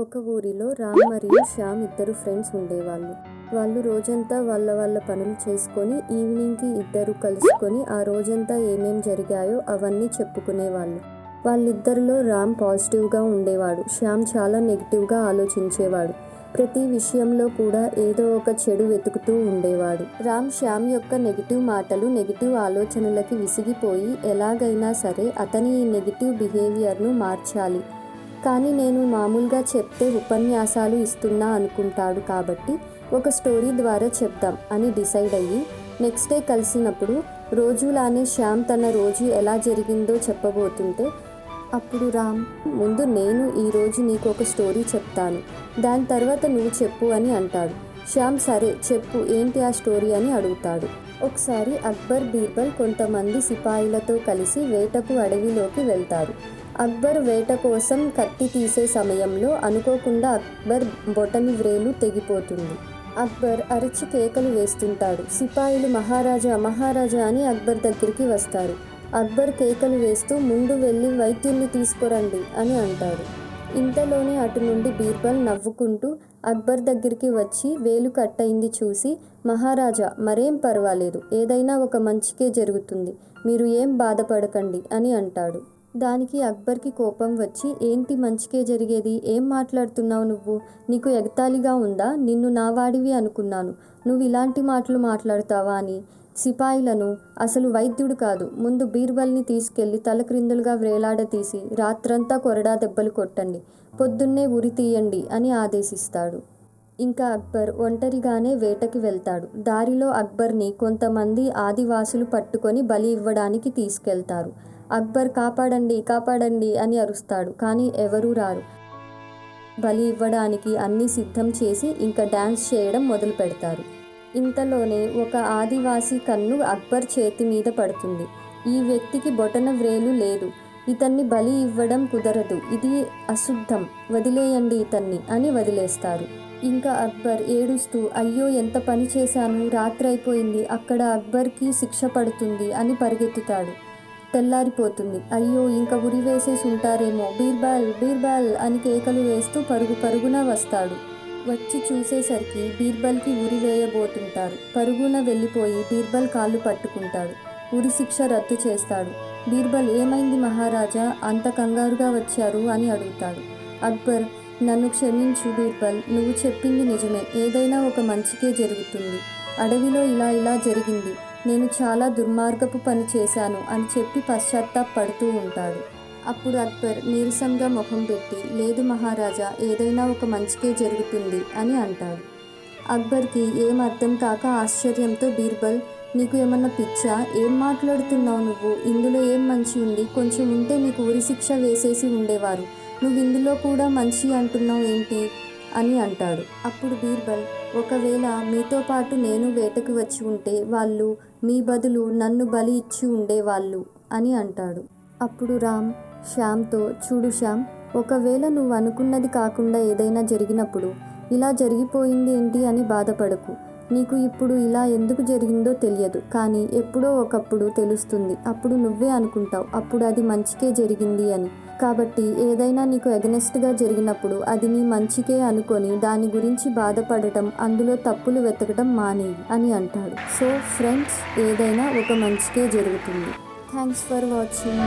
ఒక ఊరిలో రామ్ మరియు శ్యామ్ ఇద్దరు ఫ్రెండ్స్ ఉండేవాళ్ళు. వాళ్ళు రోజంతా వాళ్ళ పనులు చేసుకొని ఈవినింగ్కి ఇద్దరు కలుసుకొని ఆ రోజంతా ఏమేం జరిగాయో అవన్నీ చెప్పుకునేవాళ్ళు. వాళ్ళిద్దరిలో రామ్ పాజిటివ్గా ఉండేవాడు, శ్యామ్ చాలా నెగిటివ్గా ఆలోచించేవాడు. ప్రతి విషయంలో కూడా ఏదో ఒక చెడు వెతుకుతూ ఉండేవాడు. రామ్ శ్యామ్ యొక్క నెగిటివ్ మాటలు, నెగిటివ్ ఆలోచనలకి విసిగిపోయి ఎలాగైనా సరే అతని ఈ నెగిటివ్ బిహేవియర్ను మార్చాలి, కానీ నేను మామూలుగా చెప్తే ఉపన్యాసాలు ఇస్తున్నా అనుకుంటాడు, కాబట్టి ఒక స్టోరీ ద్వారా చెప్దాం అని డిసైడ్ అయ్యి నెక్స్ట్ డే కలిసినప్పుడు రోజులానే శ్యామ్ తన రోజు ఎలా జరిగిందో చెప్పబోతుంటే అప్పుడు రామ్, ముందు నేను ఈరోజు నీకు ఒక స్టోరీ చెప్తాను, దాని తర్వాత నువ్వు చెప్పు అని అంటాడు. శ్యామ్ సరే చెప్పు, ఏంటి ఆ స్టోరీ అని అడుగుతాడు. ఒకసారి అక్బర్, బీర్బల్ కొంతమంది సిపాయిలతో కలిసి వేటకు అడవిలోకి వెళ్తారు. అక్బర్ వేట కోసం కత్తి తీసే సమయంలో అనుకోకుండా అక్బర్ బొటని వ్రేలు తెగిపోతుంది. అక్బర్ అరిచి కేకలు వేస్తుంటాడు. సిపాయిలు మహారాజా మహారాజా అని అక్బర్ దగ్గరికి వస్తారు. అక్బర్ కేకలు వేస్తూ ముందు వెళ్ళి వైద్యుల్ని తీసుకురండి అని అంటాడు. ఇంతలోనే అటు నుండి బీర్బల్ నవ్వుకుంటూ అక్బర్ దగ్గరికి వచ్చి వేలు కట్టయింది చూసి, మహారాజా మరేం పర్వాలేదు, ఏదైనా ఒక మంచికే జరుగుతుంది, మీరు ఏం బాధపడకండి అని అంటాడు. దానికి అక్బర్కి కోపం వచ్చి, ఏంటి మంచికే జరిగేది, ఏం మాట్లాడుతున్నావు నువ్వు, నీకు ఎగతాళిగా ఉందా, నిన్ను నా వాడివి అనుకున్నాను, నువ్వు ఇలాంటి మాటలు మాట్లాడతావా అని సిపాయిలను, అసలు వైద్యుడు కాదు, ముందు బీర్బల్ని తీసుకెళ్లి తలక్రిందులుగా వ్రేలాడతీసి రాత్రంతా కొరడా దెబ్బలు కొట్టండి, పొద్దున్నే ఉరి తీయండి అని ఆదేశిస్తాడు. ఇంకా అక్బర్ ఒంటరిగానే వేటకి వెళ్తాడు. దారిలో అక్బర్ని కొంతమంది ఆదివాసులు పట్టుకొని బలి ఇవ్వడానికి తీసుకెళ్తారు. అక్బర్ కాపాడండి కాపాడండి అని అరుస్తాడు, కానీ ఎవరూ రారు. బలి ఇవ్వడానికి అన్నీ సిద్ధం చేసి ఇంకా డ్యాన్స్ చేయడం మొదలు పెడతారు. ఇంతలోనే ఒక ఆదివాసీ కన్ను అక్బర్ చేతి మీద పడుతుంది. ఈ వ్యక్తికి బొటన వ్రేలు లేదు, ఇతన్ని బలి ఇవ్వడం కుదరదు, ఇది అశుద్ధం, వదిలేయండి ఇతన్ని అని వదిలేస్తారు. ఇంకా అక్బర్ ఏడుస్తూ, అయ్యో ఎంత పని చేశాను, రాత్రైపోయింది, అక్కడ అక్బర్కి శిక్ష పడుతుంది అని పరిగెత్తుతాడు. తెల్లారిపోతుంది. అయ్యో ఇంకా ఉరి వేసేసి ఉంటారేమో, బీర్బల్ బీర్బల్ అని కేకలు వేస్తూ పరుగున వస్తాడు. వచ్చి చూసేసరికి బీర్బల్కి ఉరి వేయబోతుంటారు. పరుగున వెళ్ళిపోయి బీర్బల్ కాళ్ళు పట్టుకుంటాడు. ఉరి శిక్ష రద్దు చేస్తాడు. బీర్బల్, ఏమైంది మహారాజా, అంత కంగారుగా వచ్చారు అని అడుగుతాడు. అక్బర్, నన్ను క్షమించు బీర్బల్, నువ్వు చెప్పింది నిజమే, ఏదైనా ఒక మంచికే జరుగుతుంది, అడవిలో ఇలా జరిగింది, నేను చాలా దుర్మార్గపు పని చేశాను అని చెప్పి పశ్చాత్తాపడుతూ ఉంటాడు. అప్పుడు అక్బర్ నీరసంగా ముఖం పెట్టి, లేదు మహారాజా, ఏదైనా ఒక మంచికే జరుగుతుంది అని అంటాడు. అక్బర్కి ఏం అర్థం కాక ఆశ్చర్యంతో, బీర్బల్ నీకు ఏమన్నా పిచ్చా, ఏం మాట్లాడుతున్నావు నువ్వు, ఇందులో ఏం మంచి ఉంది, కొంచెం ఉంటే నీకు ఉరి శిక్ష వేసేసి ఉండేవారు, నువ్వు ఇందులో కూడా మంచి అంటున్నావు ఏంటి అని అంటాడు. అప్పుడు బీర్బల్, ఒకవేళ మీతో పాటు నేను వేటకు వచ్చి ఉంటే వాళ్ళు మీ బదులు నన్ను బలి ఇచ్చి ఉండేవాళ్ళు అని అంటాడు. అప్పుడు రామ్ శ్యామ్తో, చూడు శ్యామ్, ఒకవేళ నువ్వు అనుకున్నది కాకుండా ఏదైనా జరిగినప్పుడు ఇలా జరిగిపోయింది ఏంటి అని బాధపడకు, నీకు ఇప్పుడు ఇలా ఎందుకు జరిగిందో తెలియదు, కానీ ఎప్పుడో ఒకప్పుడు తెలుస్తుంది, అప్పుడు నువ్వే అనుకుంటావు అప్పుడు అది మంచికే జరిగింది అని, కాబట్టి ఏదైనా నీకు ఎగనెస్ట్గా జరిగినప్పుడు అది నీ మంచికే అనుకొని దాని గురించి బాధపడటం, అందులో తప్పులు వెతకడం మానేయి అని అంటాడు. సో ఫ్రెండ్స్, ఏదైనా ఒక మంచికే జరుగుతుంది. Thanks for watching.